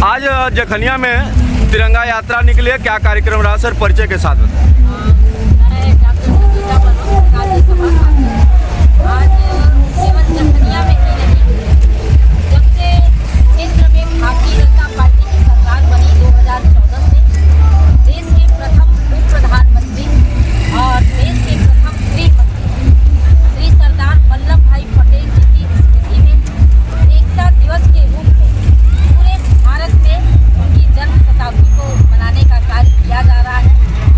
आज जखनिया में तिरंगा यात्रा निकली है, क्या कार्यक्रम रहा सर? परिचय के साथ बताएं। आज केवल जखनिया में ही नहीं, जब से केंद्र में भारतीय जनता पार्टी की सरकार बनी 2014 से देश के प्रथम उप प्रधानमंत्री और देश के प्रथम गृह मंत्री श्री सरदार वल्लभ भाई पटेल जी की स्मृति में एकता दिवस के रूप में पूरे भारत में उनकी जन्म शताब्दी को मनाने का कार्य किया जा रहा है।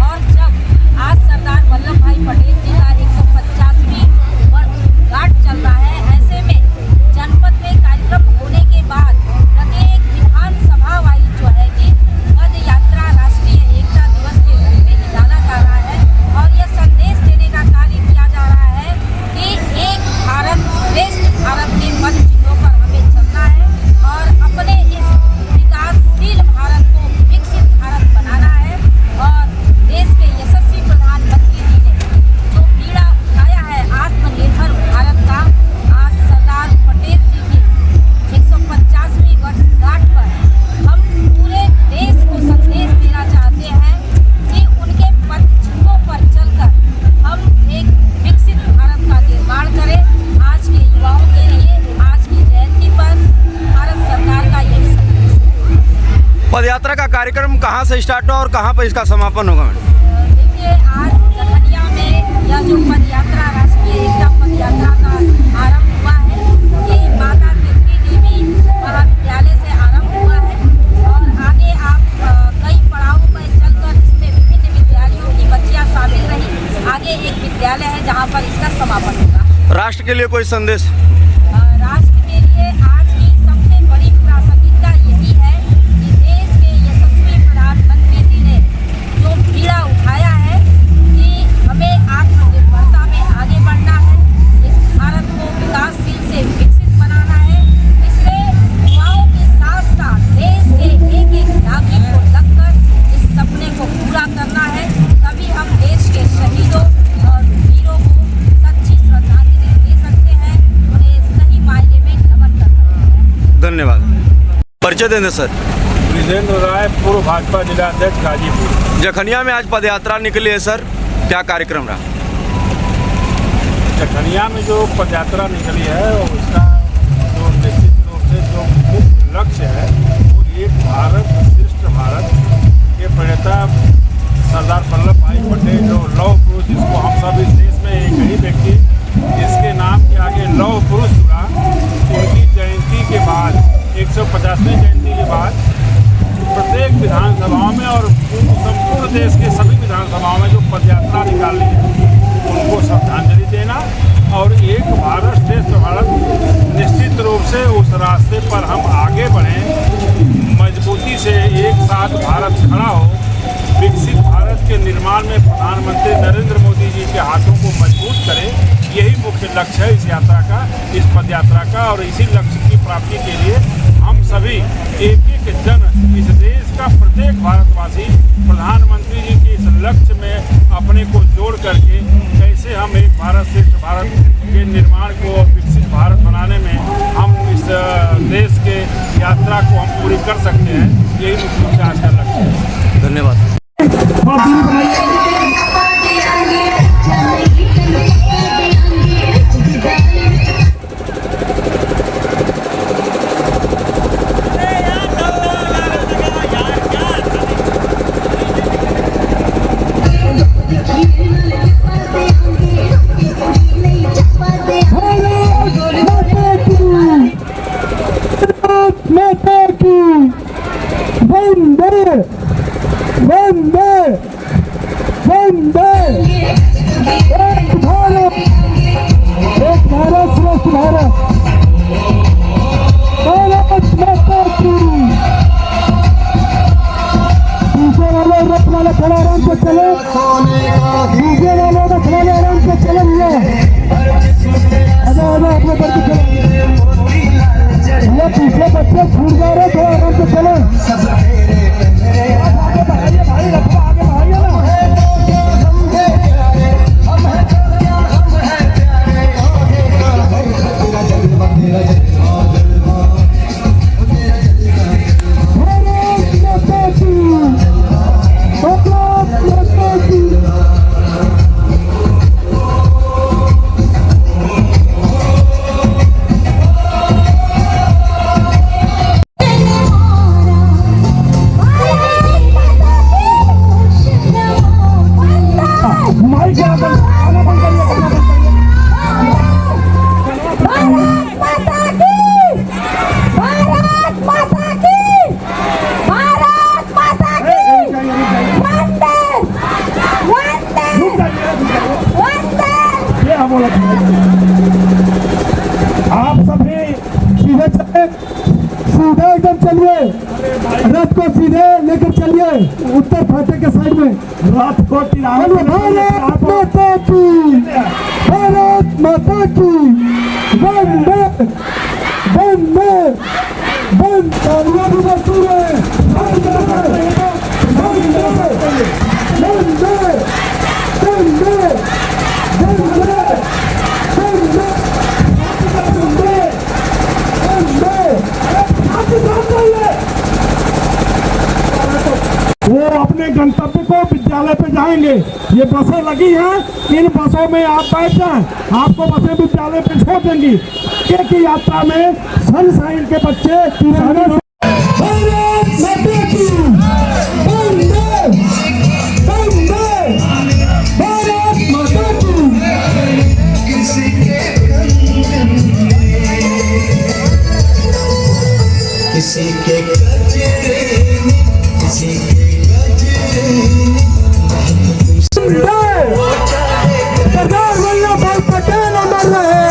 और जब आज सरदार वल्लभ भाई पटेल जी का 150वीं वर्षगांठ चल रहा है, ऐसे में जनपद में कार्यक्रम होने के बाद प्रत्येक विधानसभा वाइज जो है कि पद यात्रा राष्ट्रीय एकता दिवस के रूप में निकाला जा रहा है और यह संदेश देने का कार्य किया जा रहा है कि एक भारत श्रेष्ठ भारत के पद चिन्हों पर हमें चलना है और अपने इस विकासशील भारत को विकसित भारत बनाना है। और देश के यशस्वी प्रधानमंत्री जी ने जो बीड़ा उठाया है आत्मनिर्भर भारत का, आज सरदार पटेल जी की 150वीं वर्षगांठ पर हम पूरे देश को संदेश देना चाहते हैं कि उनके पद चिन्हों पर चलकर हम एक विकसित भारत का निर्माण करें। आज के युवाओं के लिए आज की जयंती पर भारत सरकार का यही संदेश है। पदयात्रा का कार्यक्रम कहाँ से स्टार्ट हुआ और कहाँ पर इसका समापन होगा मैडम? देखिए, आज जखनिया में यह जो पद यात्रा राष्ट्रीय एकता पद यात्रा का आरंभ हुआ है, ये माता तितली देवी महाविद्यालय से आरंभ हुआ है और आगे आप कई पड़ावों पर चलकर इसमें विभिन्न विद्यालयों की बच्चियां शामिल रही। आगे एक विद्यालय है जहां पर इसका समापन होगा। राष्ट्र के लिए कोई संदेश? राष्ट्र के लिए आज की सबसे बड़ी प्रासंगिकता यही है कि देश के यशस्वी प्रधानमंत्री जी ने जो बीड़ा उठाया है कि हमें आत्मनिर्भरता में आगे बढ़ना है, इस भारत को विकासशील से विकसित बनाना है। इसमें युवाओं के साथ साथ देश के एक एक नागरिक को लगकर इस सपने को पूरा करना है, तभी हम देश के शहीदों और वीरों को सच्ची श्रद्धांजलि दे सकते हैं, उन्हें सही मायने में नमन कर सकते हैं। धन्यवाद। परिचय देंगे सर। विजेंद्र राय, पूर्व भाजपा जिला अध्यक्ष गाजीपुर। जखनिया में आज पदयात्रा निकली है सर, क्या कार्यक्रम रहा? जखनिया में जो पदयात्रा निकली है उसका जो निश्चित रूप से जो मुख्य लक्ष्य है वो एक भारत श्रेष्ठ भारत के प्रणेता सरदार वल्लभ भाई पटेल, जो लौह पुरुष, जिसको हम सब इस देश में एक ही व्यक्ति जिसके नाम के आगे लौह पुरुष जुड़ा, उनकी जयंती के बाद 150वीं जयंती के बाद प्रत्येक विधानसभाओं में और संपूर्ण देश के सभी विधानसभाओं में जो पदयात्रा निकाली है उनको श्रद्धांजलि देना और एक भारत श्रेष्ठ भारत, निश्चित रूप से उस रास्ते पर हम आगे बढ़ें, मजबूती से एक साथ भारत खड़ा हो, विकसित भारत के निर्माण में प्रधानमंत्री नरेंद्र मोदी जी के हाथों को मजबूत करें। यही मुख्य लक्ष्य है इस यात्रा का, इस पदयात्रा का। और इसी लक्ष्य की प्राप्ति के लिए हम सभी एक एक जन, इस देश का प्रत्येक भारतवासी प्रधानमंत्री जी के इस लक्ष्य में अपने को जोड़ करके कैसे हम एक भारत श्रेष्ठ भारत के निर्माण को, विकसित भारत बनाने में हम इस देश के यात्रा को हम पूरी कर सकते हैं, यही मुख्य रूप से आज का लक्ष्य है। धन्यवाद। पीछे बच्चे छूट जा रहे थे, आराम से रथ को सीधे लेकर चलिए उत्तर फाटक के साइड में। रथ को तिराहे भारत माता की, भारत माता की, वंदे वंदे वंदे। तालियां भी बजती है। वंदे वंदे वंदे वंदे वो अपने गंतव्य को विद्यालय पे जाएंगे। ये बसें लगी हैं, इन बसों में आप बैठ जाएं, आपको बसें विद्यालय पे छोड़ देंगी। एक ही यात्रा में सनशाइन के बच्चे तिरंगा भारत माता की, वंदे वंदे भारत माता की। किसी के गजरे में, किसी के गजरे में सरदार वल्लभ भाई पटेल अमर रहे।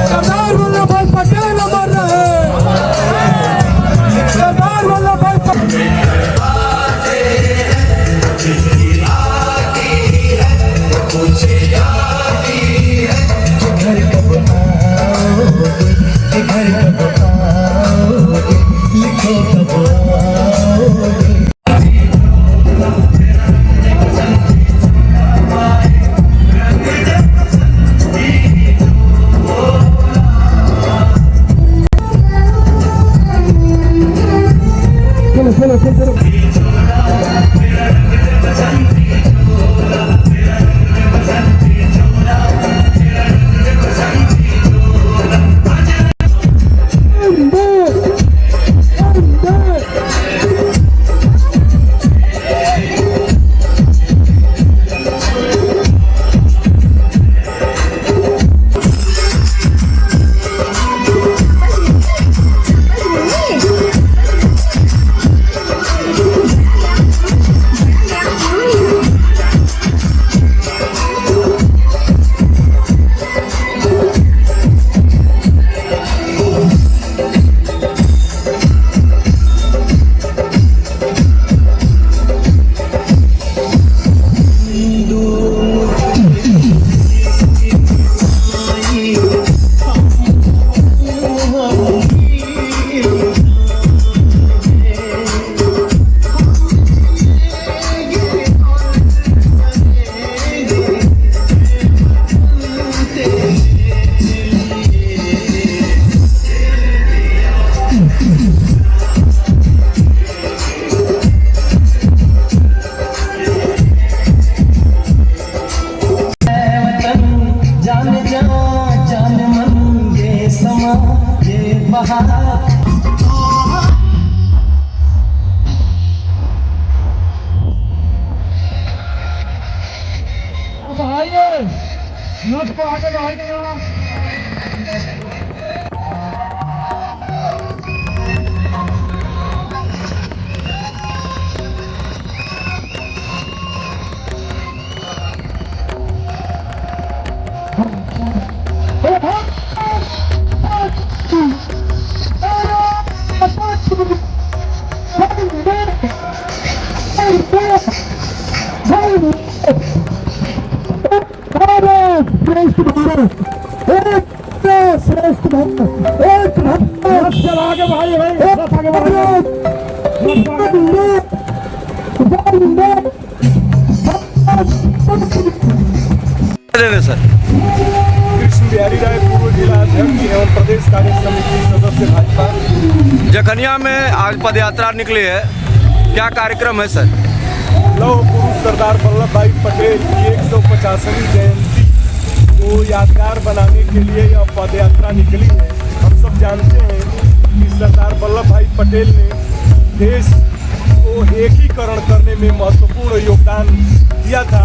सरदार वल्लभ भाई पटेल अमर रहे। सरदार वल्लभ भाई घर कब आओगे, घर कब आओगे, लिखो कब आओगे। चलो चलो चलो। रथ को आगे बढ़ाइएगा। श्रेष्ठ भारत, एक श्रेष्ठ भारत, एक भारत। चला आगे भाई भाई, रथ आगे बढ़ाइए। देने सर। कृष्ण बिहारी राय, पूर्व जिला अध्यक्ष एवं प्रदेश कार्य समिति सदस्य भाजपा। जखनिया में आज पद यात्रा निकली है, क्या कार्यक्रम है सर? लौह पुरुष सरदार वल्लभ भाई पटेल की 150वीं जयंती को यादगार बनाने के लिए यह पद यात्रा निकली है। हम सब जानते हैं कि सरदार वल्लभ भाई पटेल ने देश को एकीकरण करने में महत्वपूर्ण योगदान दिया था।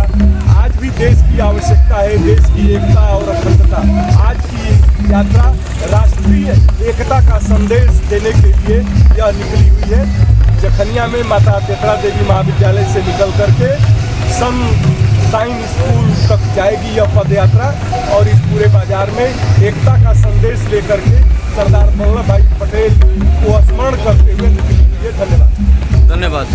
आज भी देश की आवश्यकता है, देश की एकता और अखंडता। आज की यात्रा राष्ट्रीय एकता का संदेश देने के लिए यह निकली हुई है। जखनिया में माता तेतरा देवी महाविद्यालय से निकल करके सनशाइन स्कूल तक जाएगी यह पद यात्रा और इस पूरे बाजार में एकता का संदेश लेकर के सरदार वल्लभ भाई पटेल थे वो स्मरण करते हुए नृत्य कीजिए। धन्यवाद। धन्यवाद।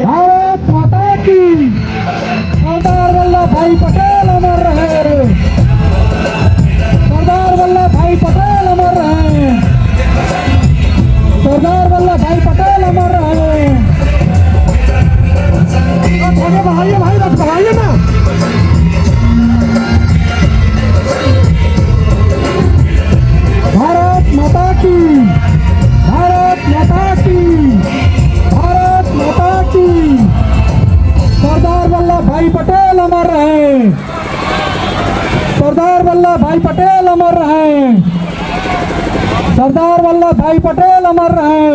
भारत माता की। सरदार वल्लभ भाई पटेल अमर रहे। सरदार वल्लभ भाई पटेल अमर रहे। सरदार वल्लभ भाई पटेल अमर रहे। भाई भाई रथ बढ़ाइए ना। भारत माता की। भारत माता की। भारत माता की। सरदार वल्लभ भाई पटेल अमर रहे। सरदार वल्लभ भाई पटेल अमर रहे। सरदार वल्लभ भाई पटेल अमर रहे।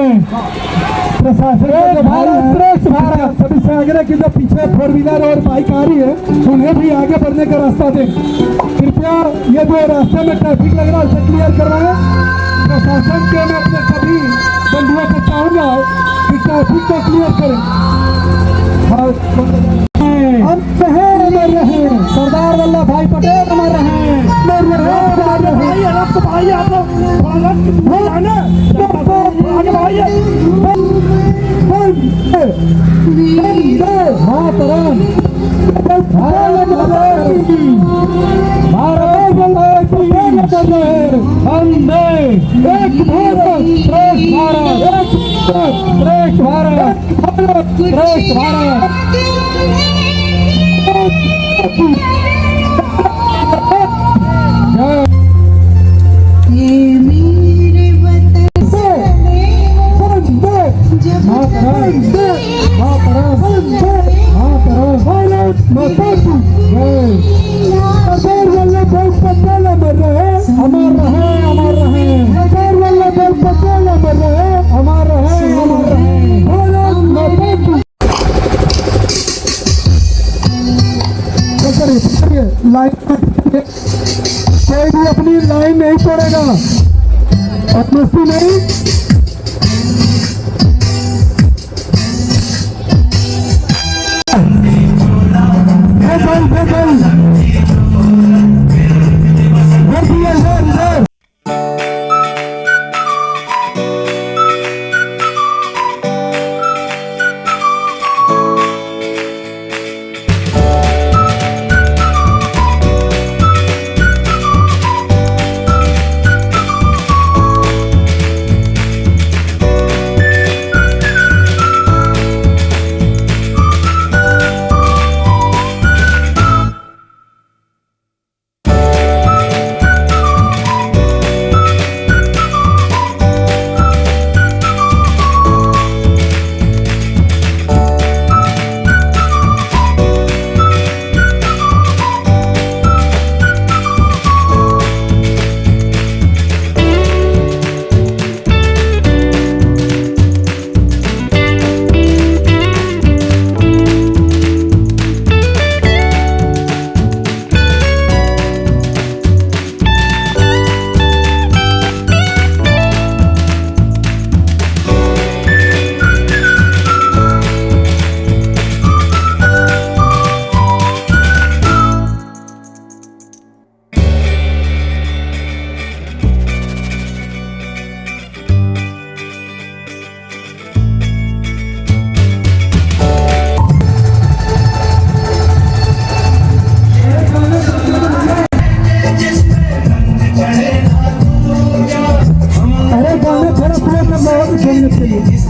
प्रशासन भारत श्रेष्ठ भारत। सभी से आगे कि जो पीछे फोर व्हीलर और बाइक आ रही है उन्हें भी आगे बढ़ने का रास्ता दें। कृपया ये जो रास्ते में ट्रैफिक लग रहा है उसे क्लियर करवाएं। प्रशासन के मैं अपने सभी बंधुओं से चाहूंगा कि ट्रैफिक को क्लियर करें। हम शहर अमर रहे। सरदार वल्लभ भाई पटेल अमर रहे। मातरम। भारत वंदे एक भारत श्रेष्ठ भारत। एक श्रेष्ठ भारत। श्रेष्ठ भारत। सरदार वल्लभ भाई पटेल अमर रहे। अमर रहे। अमर रहे। सरदार वल्लभ भाई पटेल अमर रहे। अमर रहे। अमर रहे। भारत माता की। लाइन कोई भी अपनी लाइन नहीं तोड़ेगा। अपनी नहीं।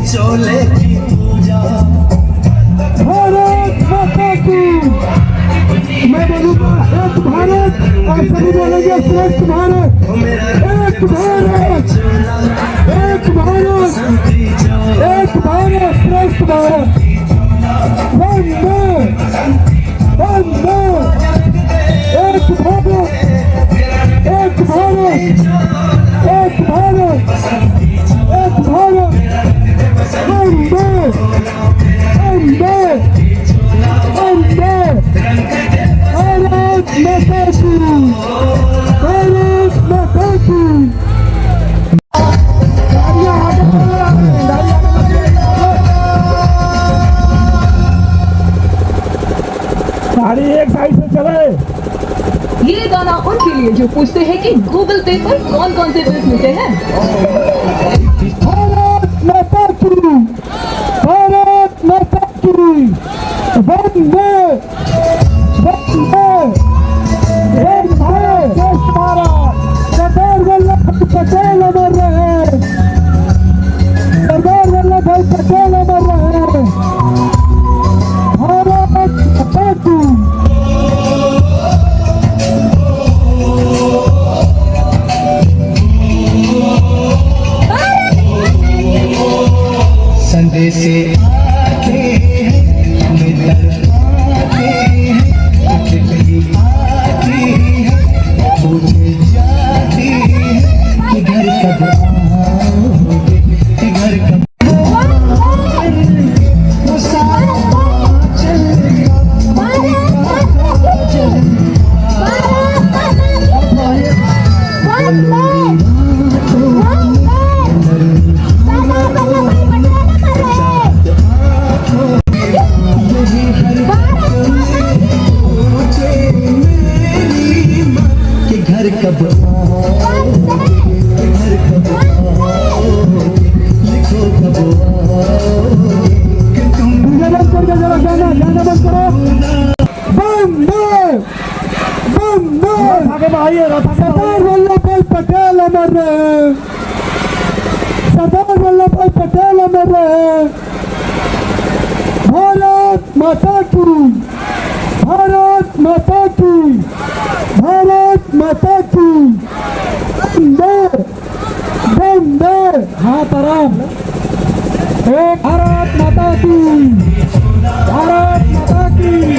चोले की पूजा। भारत माता की। मैं बोलूंगा एक भारत और सभी बोलेंगे श्रेष्ठ भारत। एक भारत, एक भारत, एक भारत, श्रेष्ठ भारत। वंदे वंदे। एक भारत, एक भारत, एक भारत, एक भारत। वंदे वंदे वंदे। भारत माता की, भारत माता की। गाड़ियां आगे गाड़ी एक साइड से चले। ये गाना उनके लिए जो पूछते हैं कि गूगल पे पर कौन कौन से बिल्स मिलते हैं। भारत माता की, भारत माता की। वंदे वंदे। एक भारत श्रेष्ठ भारत। सरदार वल्लभ भाई पटेल अमर रहे। सरदार वल्लभ भाई पटेल अमर रहे। भारत माता की। संदेश आते हैं, मित्र आते हैं, चिट्ठी आती है, पूछे जाती है कि घर कब आओगे, कि घर कब वो सारा चलेगा, घर कब आओगे, घर कब आओगे, लिखो कब आओगे कि तुम। बंद करके जरा गाना गाना बंद करो। वंदे वंदे। सरदार वल्लभ भाई पटेल अमर रहे। सरदार वल्लभ भाई पटेल अमर रहे। भारत माता की, भारत माता की, भारत माता की। वंदे वंदे। हाथ आराम। एक भारत माता की, भारत माता की।